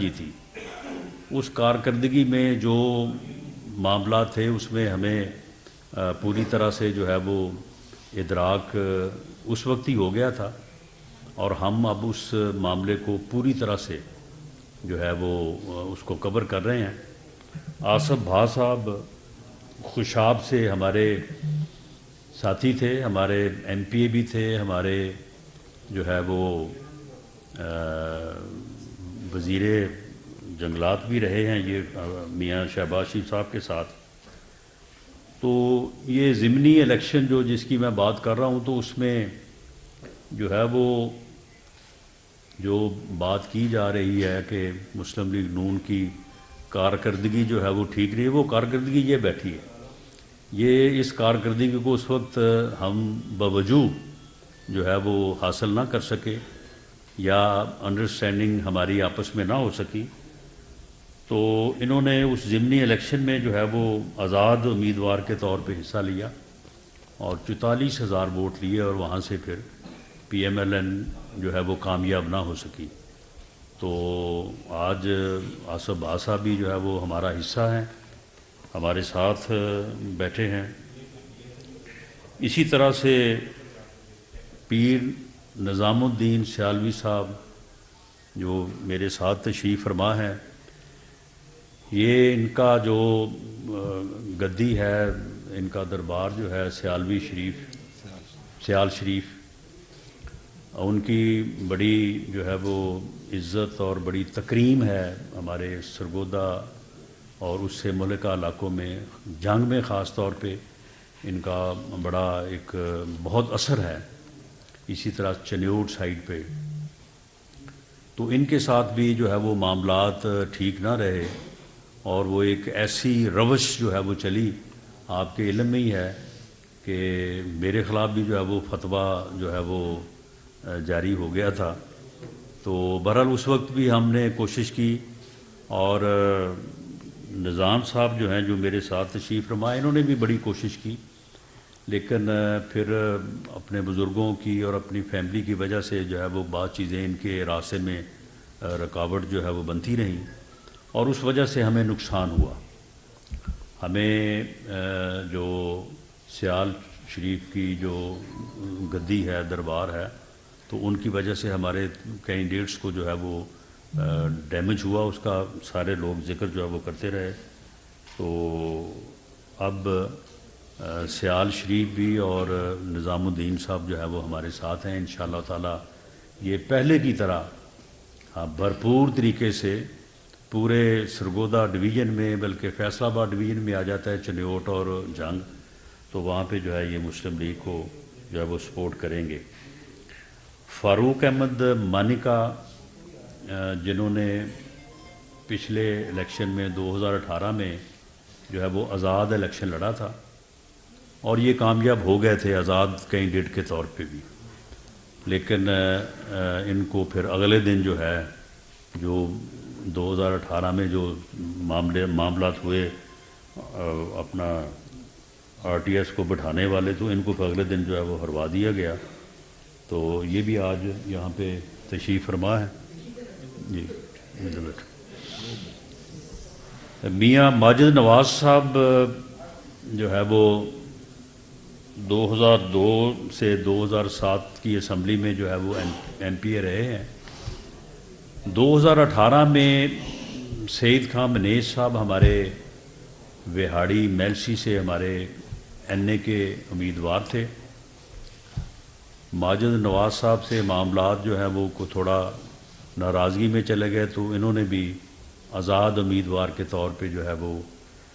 جی تھی اس کارکردگی میں جو معاملات تھے اس میں ہمیں پوری طرح سے جو ہے وہ ادراک اس وقت ہی ہو گیا تھا، اور ہم اب اس معاملے کو پوری طرح سے جو ہے وہ اس کو کور کر رہے ہیں۔ آصف بھا صاحب خوشاب سے ہمارے ساتھی تھے، ہمارے ایم پی اے بھی تھے، ہمارے جو ہے وہ وزیر جنگلات بھی رہے ہیں یہ میاں شہباز شریف صاحب کے ساتھ۔ تو یہ ضمنی الیکشن جس کی میں بات کر رہا ہوں، تو اس میں جو ہے وہ جو بات کی جا رہی ہے کہ مسلم لیگ نون کی کارکردگی جو ہے وہ ٹھیک نہیں ہے، وہ کارکردگی یہ بیٹھی ہے۔ یہ اس کارکردگی کو اس وقت ہم بوجوہ جو ہے وہ حاصل نہ کر سکے، یا انڈرسٹینڈنگ ہماری آپس میں نہ ہو سکی، تو انہوں نے اس ضمنی الیکشن میں جو ہے وہ آزاد امیدوار کے طور پہ حصہ لیا اور 44,000 ووٹ لیے، اور وہاں سے پھر پی ایم ایل این جو ہے وہ کامیاب نہ ہو سکی۔ تو آج آصف بھا صاحب بھی جو ہے وہ ہمارا حصہ ہیں، ہمارے ساتھ بیٹھے ہیں۔ اسی طرح سے پیر نظام الدین سیالوی صاحب جو میرے ساتھ تشریف فرما ہیں، یہ ان کا جو گدی ہے، ان کا دربار جو ہے سیال شریف، ان کی بڑی جو ہے وہ عزت اور بڑی تکریم ہے ہمارے سرگودا اور اس سے ملکہ علاقوں میں، جنگ میں خاص طور پہ ان کا بڑا ایک بہت اثر ہے، اسی طرح چنیوٹ سائڈ پہ۔ تو ان کے ساتھ بھی جو ہے وہ معاملات ٹھیک نہ رہے، اور وہ ایک ایسی روش جو ہے وہ چلی، آپ کے علم میں ہی ہے کہ میرے خلاف بھی جو ہے وہ فتویٰ جو ہے وہ جاری ہو گیا تھا۔ تو بہرحال اس وقت بھی ہم نے کوشش کی، اور نظام صاحب جو ہیں جو میرے ساتھ تشریف فرما، انہوں نے بھی بڑی کوشش کی، لیکن پھر اپنے بزرگوں کی اور اپنی فیملی کی وجہ سے جو ہے وہ بعض چیزیں ان کے راستے میں رکاوٹ جو ہے وہ بنتی رہیں، اور اس وجہ سے ہمیں نقصان ہوا۔ ہمیں جو سیال شریف کی جو گدی ہے، دربار ہے، تو ان کی وجہ سے ہمارے کینڈیڈیٹس کو جو ہے وہ ڈیمیج ہوا، اس کا سارے لوگ ذکر جو ہے وہ کرتے رہے۔ تو اب سیال شریف بھی اور نظام الدین صاحب جو ہے وہ ہمارے ساتھ ہیں، انشاءاللہ تعالی یہ پہلے کی طرح بھرپور طریقے سے پورے سرگودا ڈویژن میں، بلکہ فیصل آباد ڈویژن میں آ جاتا ہے چنیوٹ اور جنگ، تو وہاں پہ جو ہے یہ مسلم لیگ کو جو ہے وہ سپورٹ کریں گے۔ فاروق احمد مانیکا جنہوں نے پچھلے الیکشن میں 2018 میں جو ہے وہ آزاد الیکشن لڑا تھا، اور یہ کامیاب ہو گئے تھے آزاد کینڈیڈیٹ کے طور پہ بھی، لیکن ان کو پھر اگلے دن جو ہے جو 2018 میں جو معاملات ہوئے اپنا آر ٹی ایس کو بٹھانے والے، تو ان کو پھر اگلے دن جو ہے وہ ہروا دیا گیا۔ تو یہ بھی آج یہاں پہ تشریف فرما ہے۔ جی میاں ماجد نواز صاحب جو ہے وہ 2002 سے 2007 کی اسمبلی میں جو ہے وہ ایم پی اے رہے ہیں۔ 2018 میں سعید خان منیج صاحب ہمارے وہاڑی میلسی سے ہمارے این اے کے امیدوار تھے۔ ماجد نواز صاحب سے معاملات جو ہیں وہ کو تھوڑا ناراضگی میں چلے گئے، تو انہوں نے بھی آزاد امیدوار کے طور پہ جو ہے وہ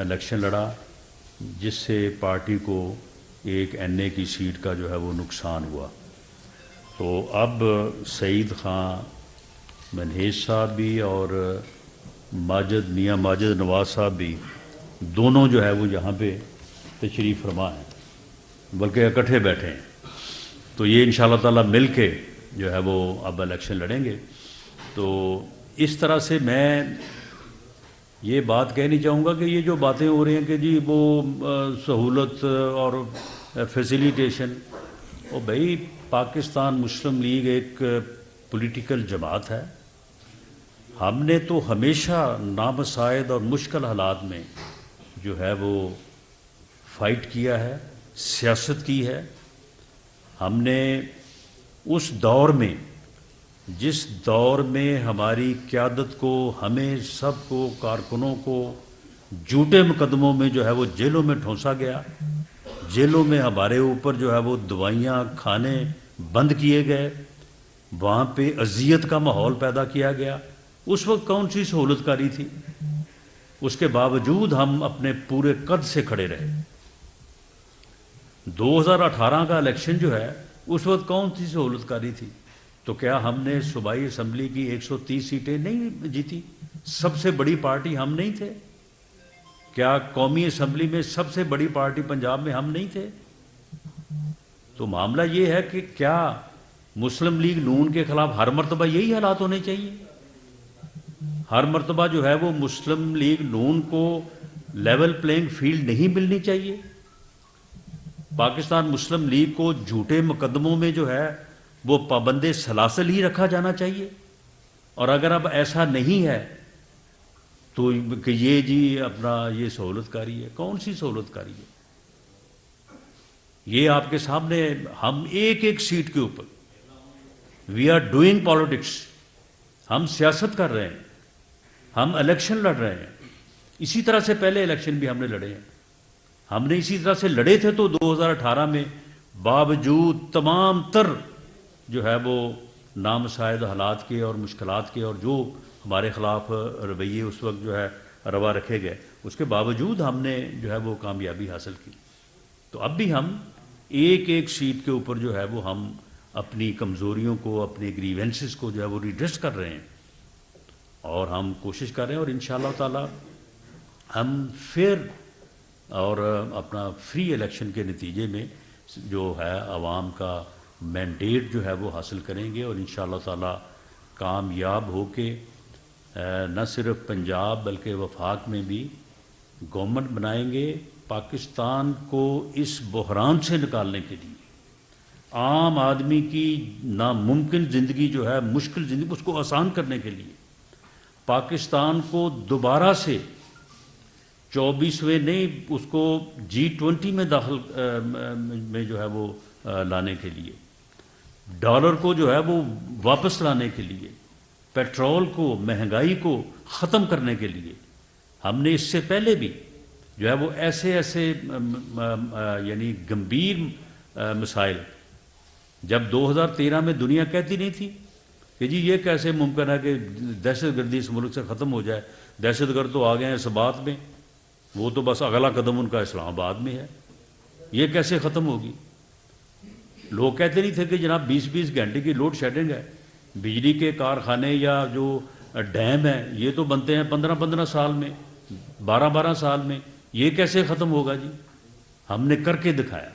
الیکشن لڑا، جس سے پارٹی کو ایک این اے کی سیٹ کا جو ہے وہ نقصان ہوا۔ تو اب سعید خان منہیج صاحب بھی اور میاں ماجد نواز صاحب بھی دونوں جو ہے وہ یہاں پہ تشریف فرما ہیں، بلکہ اکٹھے بیٹھے ہیں۔ تو یہ انشاءاللہ تعالی مل کے جو ہے وہ اب الیکشن لڑیں گے۔ تو اس طرح سے میں یہ بات کہنی چاہوں گا کہ یہ جو باتیں ہو رہی ہیں کہ جی وہ سہولت اور فیسیلیٹیشن، وہ بھائی پاکستان مسلم لیگ ایک پولیٹیکل جماعت ہے، ہم نے تو ہمیشہ نامساعد اور مشکل حالات میں جو ہے وہ فائٹ کیا ہے، سیاست کی ہے. ہم نے اس دور میں، جس دور میں ہماری قیادت کو، ہمیں سب کو، کارکنوں کو جھوٹے مقدموں میں جو ہے وہ جیلوں میں ٹھونسا گیا، جیلوں میں ہمارے اوپر جو ہے وہ دوائیاں کھانے بند کیے گئے، وہاں پہ اذیت کا ماحول پیدا کیا گیا. اس وقت کون سی سہولت کاری تھی؟ اس کے باوجود ہم اپنے پورے قد سے کھڑے رہے. 2018 کا الیکشن جو ہے اس وقت کون سی سہولت کاری تھی؟ تو کیا ہم نے صوبائی اسمبلی کی 130 سیٹیں نہیں جیتی؟ سب سے بڑی پارٹی ہم نہیں تھے؟ کیا قومی اسمبلی میں سب سے بڑی پارٹی پنجاب میں ہم نہیں تھے؟ تو معاملہ یہ ہے کہ کیا مسلم لیگ نون کے خلاف ہر مرتبہ یہی حالات ہونے چاہیے؟ ہر مرتبہ جو ہے وہ مسلم لیگ نون کو لیول پلینگ فیلڈ نہیں ملنی چاہیے؟ پاکستان مسلم لیگ کو جھوٹے مقدموں میں جو ہے وہ پابند سلاسل ہی رکھا جانا چاہیے؟ اور اگر اب ایسا نہیں ہے تو کہ یہ جی اپنا یہ سہولت کاری ہے. کون سی سہولت کاری ہے؟ یہ آپ کے سامنے ہم ایک ایک سیٹ کے اوپر وی آر ڈوئنگ پالیٹکس، ہم سیاست کر رہے ہیں، ہم الیکشن لڑ رہے ہیں. اسی طرح سے پہلے الیکشن بھی ہم نے لڑے ہیں. ہم نے اسی طرح سے لڑے تھے تو 2018 میں باوجود تمام تر جو ہے وہ نامساعد حالات کے اور مشکلات کے اور جو ہمارے خلاف رویے اس وقت جو ہے روا رکھے گئے، اس کے باوجود ہم نے جو ہے وہ کامیابی حاصل کی. تو اب بھی ہم ایک ایک سیٹ کے اوپر جو ہے وہ ہم اپنی کمزوریوں کو، اپنی گریونسز کو جو ہے وہ ریڈریس کر رہے ہیں، اور ہم کوشش کر رہے ہیں. اور انشاءاللہ تعالی ہم پھر اور اپنا فری الیکشن کے نتیجے میں جو ہے عوام کا مینڈیٹ جو ہے وہ حاصل کریں گے، اور انشاءاللہ تعالی کامیاب ہو کے نہ صرف پنجاب بلکہ وفاق میں بھی گورنمنٹ بنائیں گے. پاکستان کو اس بحران سے نکالنے کے لیے، عام آدمی کی ناممکن زندگی جو ہے، مشکل زندگی، اس کو آسان کرنے کے لیے پاکستان کو دوبارہ سے 24ویں نہیں، اس کو G20 میں داخل میں جو ہے وہ لانے کے لیے، ڈالر کو جو ہے وہ واپس لانے کے لیے، پیٹرول کو، مہنگائی کو ختم کرنے کے لیے ہم نے اس سے پہلے بھی جو ہے وہ ایسے یعنی گمبھیر مسائل، جب 2013 میں دنیا کہتی نہیں تھی کہ جی یہ کیسے ممکن ہے کہ دہشت گردی اس ملک سے ختم ہو جائے، دہشت گرد تو آ گئے ہیں اس بات میں، وہ تو بس اگلا قدم ان کا اسلام آباد میں ہے، یہ کیسے ختم ہوگی؟ لوگ کہتے نہیں تھے کہ جناب 20 گھنٹے کی لوڈ شیڈنگ ہے، بجلی کے کارخانے یا جو ڈیم ہیں یہ تو بنتے ہیں 15 سال میں، 12 سال میں، یہ کیسے ختم ہوگا جی؟ ہم نے کر کے دکھایا.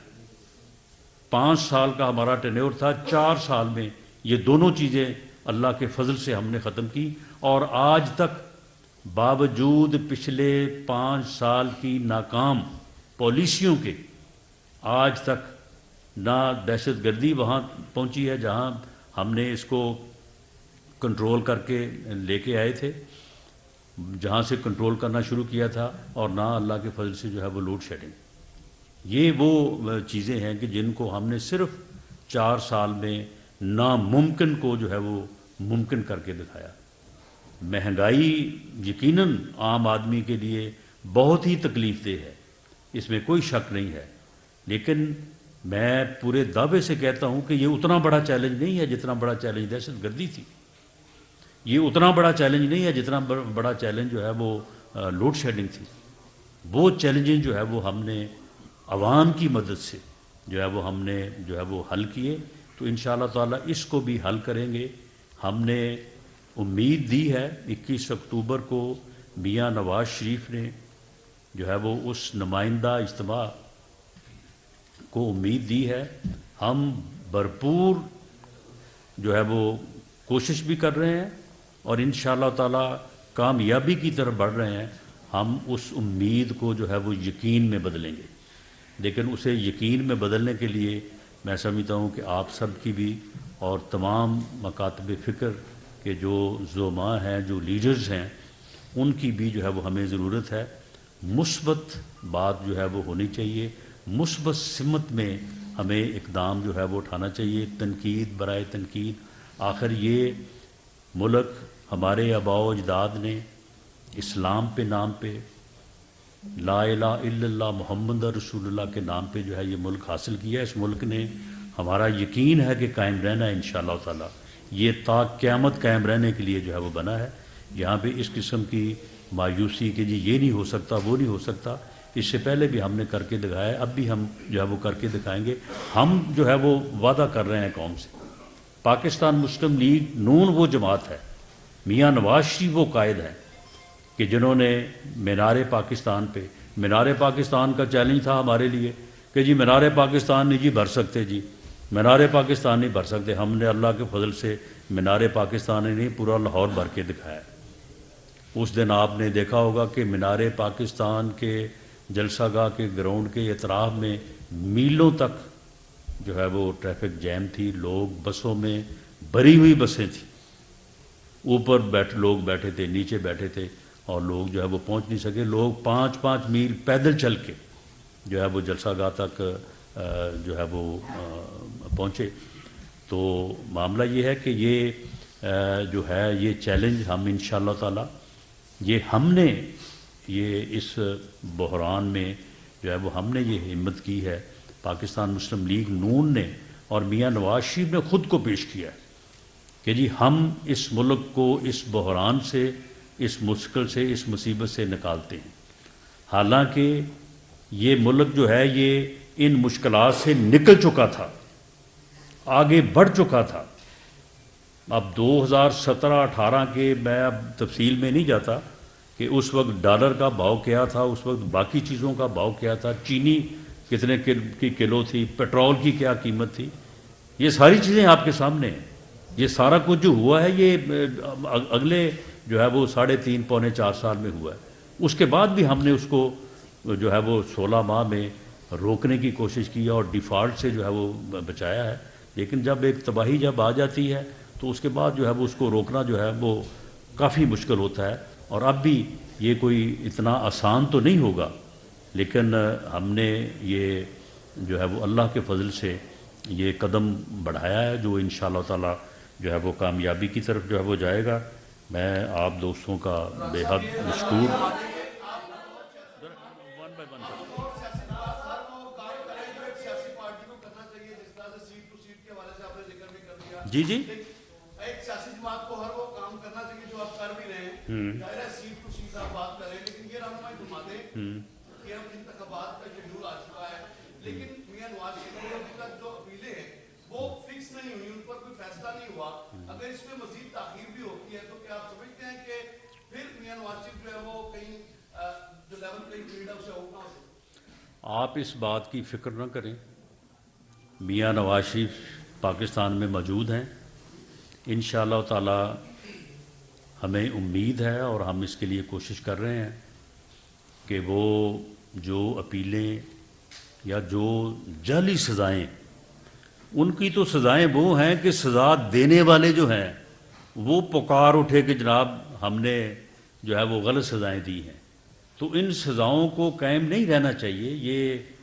5 سال کا ہمارا ٹینیور تھا، 4 سال میں یہ دونوں چیزیں اللہ کے فضل سے ہم نے ختم کی. اور آج تک باوجود پچھلے 5 سال کی ناکام پالیسیوں کے، آج تک نہ دہشت گردی وہاں پہنچی ہے جہاں ہم نے اس کو کنٹرول کر کے لے کے آئے تھے، جہاں سے کنٹرول کرنا شروع کیا تھا، اور نہ اللہ کے فضل سے جو ہے وہ لوڈ شیڈنگ. یہ وہ چیزیں ہیں کہ جن کو ہم نے صرف 4 سال میں ناممکن کو جو ہے وہ ممکن کر کے دکھایا. مہنگائی یقیناً عام آدمی کے لیے بہت ہی تکلیف دہ ہے، اس میں کوئی شک نہیں ہے، لیکن میں پورے دعوے سے کہتا ہوں کہ یہ اتنا بڑا چیلنج نہیں ہے جتنا بڑا چیلنج دہشت گردی تھی. یہ اتنا بڑا چیلنج نہیں ہے جتنا بڑا چیلنج جو ہے وہ لوڈ شیڈنگ تھی. وہ چیلنجز جو ہے وہ ہم نے عوام کی مدد سے جو ہے وہ ہم نے جو ہے وہ حل کیے. تو انشاءاللہ تعالی اس کو بھی حل کریں گے. ہم نے امید دی ہے 21 اکتوبر کو میاں نواز شریف نے جو ہے وہ اس نمائندہ اجتماع کو امید دی ہے. ہم بھرپور جو ہے وہ کوشش بھی کر رہے ہیں اور انشاءاللہ تعالی کامیابی کی طرف بڑھ رہے ہیں. ہم اس امید کو جو ہے وہ یقین میں بدلیں گے، لیکن اسے یقین میں بدلنے کے لیے میں سمجھتا ہوں کہ آپ سب کی بھی اور تمام مکاتب فکر کہ جو زعماء ہیں، جو لیڈرز ہیں، ان کی بھی جو ہے وہ ہمیں ضرورت ہے. مثبت بات جو ہے وہ ہونی چاہیے، مثبت سمت میں ہمیں اقدام جو ہے وہ اٹھانا چاہیے. تنقید برائے تنقید، آخر یہ ملک ہمارے آباء و اجداد نے اسلام پہ نام پہ، لا الہ الا اللہ محمد رسول اللہ کے نام پہ جو ہے یہ ملک حاصل کیا. اس ملک نے، ہمارا یقین ہے کہ قائم رہنا ہے انشاءاللہ تعالی. یہ تا قیامت قائم رہنے کے لیے جو ہے وہ بنا ہے. یہاں پہ اس قسم کی مایوسی کہ جی یہ نہیں ہو سکتا، وہ نہیں ہو سکتا، اس سے پہلے بھی ہم نے کر کے دکھایا ہے، اب بھی ہم جو ہے وہ کر کے دکھائیں گے. ہم جو ہے وہ وعدہ کر رہے ہیں قوم سے. پاکستان مسلم لیگ نون وہ جماعت ہے، میاں نواز شریف وہ قائد ہیں کہ جنہوں نے مینار پاکستان کا چیلنج تھا ہمارے لیے کہ جی مینار پاکستان نہیں جی بھر سکتے، جی مینار پاکستان نہیں بھر سکتے. ہم نے اللہ کے فضل سے مینار پاکستان نہیں پورا لاہور بھر کے دکھایا. اس دن آپ نے دیکھا ہوگا کہ مینار پاکستان کے جلسہ گاہ کے گراؤنڈ کے اطراف میں میلوں تک جو ہے وہ ٹریفک جیم تھی. لوگ بسوں میں، بھری ہوئی بسیں تھیں، اوپر لوگ بیٹھے تھے، نیچے بیٹھے تھے، اور لوگ جو ہے وہ پہنچ نہیں سکے. لوگ 5 میل پیدل چل کے جو ہے وہ جلسہ گاہ تک جو ہے وہ پہنچے. تو معاملہ یہ ہے کہ یہ جو ہے یہ چیلنج ہم انشاءاللہ تعالی یہ اس بحران میں جو ہے وہ ہم نے یہ ہمت کی ہے. پاکستان مسلم لیگ نون نے اور میاں نواز شریف نے خود کو پیش کیا ہے کہ جی ہم اس ملک کو اس بحران سے، اس مشکل سے، اس مصیبت سے نکالتے ہیں. حالانکہ یہ ملک جو ہے یہ ان مشکلات سے نکل چکا تھا، آگے بڑھ چکا تھا. اب 2017-18 کے میں اب تفصیل میں نہیں جاتا کہ اس وقت ڈالر کا بھاؤ کیا تھا، اس وقت باقی چیزوں کا بھاؤ کیا تھا، چینی کتنے کی کلو تھی، پیٹرول کی کیا قیمت تھی. یہ ساری چیزیں آپ کے سامنے ہیں. یہ سارا کچھ جو ہوا ہے یہ اگلے جو ہے وہ 3.5-4 سال میں ہوا ہے. اس کے بعد بھی ہم نے اس کو جو ہے وہ 16 ماہ میں روکنے کی کوشش کی اور ڈیفالٹ سے جو ہے وہ بچایا ہے. لیکن جب ایک تباہی جب آ جاتی ہے تو اس کے بعد جو ہے وہ اس کو روکنا جو ہے وہ کافی مشکل ہوتا ہے. اور اب بھی یہ کوئی اتنا آسان تو نہیں ہوگا، لیکن ہم نے یہ جو ہے وہ اللہ کے فضل سے یہ قدم بڑھایا ہے جو انشاءاللہ تعالی جو ہے وہ کامیابی کی طرف جو ہے وہ جائے گا. میں آپ دوستوں کا بے حد مشکور. جی جی ایک سیاسی جماعت کو ہر وہ کام کرنا چاہیے جو آپ کر بھی رہے ہیں. ظاہر ہے سیٹ ٹو سیٹ آپ بات کر رہے ہیں، لیکن یہ رہنمائی فرماتے کہ اب انتخابات کا شیڈول آ چکا ہے، لیکن میاں نواز شریف نے ابھی تک جو اپیلیں ہیں وہ فکس نہیں ہوئی، ان پر کوئی فیصلہ نہیں ہوا. اگر اس میں مزید تاخیر بھی ہوتی ہے تو کیا آپ سمجھتے ہیں کہ پھر میاں نواز شریف جو ہے وہ کہیں جو لیول پلئنگ فیلڈ ہے اسے آؤٹ نہ ہو سکے؟ آپ اس بات کی فکر نہ کریں. میاں نواز شریف پاکستان میں موجود ہیں. انشاءاللہ تعالی ہمیں امید ہے اور ہم اس کے لیے کوشش کر رہے ہیں کہ وہ جو اپیلیں یا جو جعلی سزائیں، ان کی تو سزائیں وہ ہیں کہ سزا دینے والے جو ہیں وہ پکار اٹھے کہ جناب ہم نے جو ہے وہ غلط سزائیں دی ہیں. تو ان سزاؤں کو قائم نہیں رہنا چاہیے. یہ